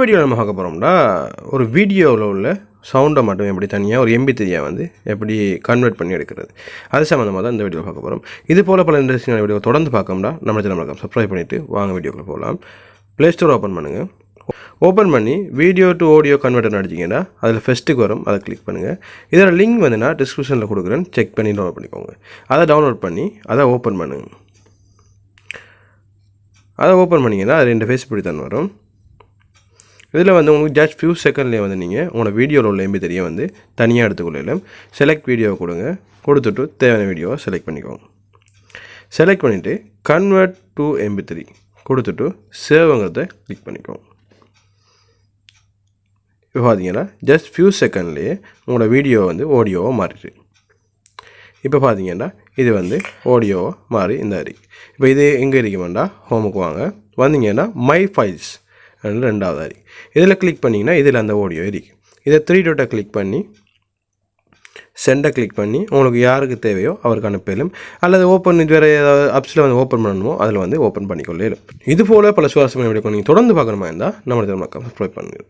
வீடியோவில் நம்ம பார்க்க போகிறோம்னா ஒரு வீடியோவில் உள்ள சவுண்டை மட்டும் எப்படி தனியாக ஒரு MP3 வந்து எப்படி கன்வெர்ட் பண்ணி எடுக்கிறது அது சம்மந்தமாக தான் இந்த வீடியோ பார்க்க போகிறோம். இது போல் பல இன்ட்ரெஸ்டிங்கான வீடியோ தொடர்ந்து பார்க்கணும்னா நம்ம சேனல் சப்ஸ்கிரைப் பண்ணிவிட்டு வாங்க வீடியோக்குள்ள போகலாம். ப்ளே ஸ்டோர் ஓப்பன் பண்ணுங்கள். ஓப்பன் பண்ணி வீடியோ டு ஆடியோ கன்வெர்ட்டர் அடிச்சிங்கன்னா அதில் ஃபஸ்ட்டுக்கு வரும், அதை கிளிக் பண்ணுங்கள். இதோட லிங்க் வந்து நான் டிஸ்கிரிப்ஷனில் கொடுக்குறேன், செக் பண்ணி டவுன்லோட் பண்ணிக்கோங்க. அதை டவுன்லோட் பண்ணி அதை ஓப்பன் பண்ணுங்கள். அதை ஓப்பன் பண்ணிங்கன்னா அது இன்டர்ஃபேஸ் இப்படி தான் வரும். இதில் வந்து உங்களுக்கு ஜஸ்ட் ஃபியூ செகண்ட்லேயே வந்து நீங்கள் உங்களோட வீடியோவில் உள்ள MP3 வந்து தனியாக எடுத்துக்கொள்ளலாம். செலக்ட் வீடியோவை கொடுங்க, கொடுத்துட்டு தேவையான வீடியோவை செலக்ட் பண்ணிக்கோங்க. செலக்ட் பண்ணிவிட்டு கன்வெர்ட் டு MP3 கொடுத்துட்டு சேவ்ங்கிறத கிளிக் பண்ணிக்கோங்க. இப்போ பார்த்தீங்கன்னா ஜஸ்ட் ஃபியூ செகண்ட்லேயே உங்களோட வீடியோ வந்து ஆடியோவாக மாறிடுது. இப்போ பார்த்தீங்கன்னா இது வந்து ஆடியோவாக மாறி இந்த இருக்குது. இப்போ இது எங்கே இருக்குமெண்டா ஹோமுக்கு வாங்க, வந்தீங்கன்னா மை ஃபைல்ஸ் ரெண்டாவது அரி இதில் கிளிக் பண்ணிங்கன்னா இதில் அந்த ஆடியோ இருக்குது. இதை 3 டாட்டை கிளிக் பண்ணி சென்டை கிளிக் பண்ணி உங்களுக்கு யாருக்கு தேவையோ அவருக்கு அனுப்பலும், அல்லது ஓப்பன் இது வேறு ஏதாவது ஆப்ஸில் வந்து ஓப்பன் பண்ணணுமோ அதில் வந்து ஓப்பன் பண்ணிக்கொள்ளலும். இது போல் பல சுவாரஸ்யமான வீடியோ நீங்கள் தொடர்ந்து பார்க்கணுமா இருந்தால் நம்ம சப்ஸ்கிரைப் பண்ணிடுங்க.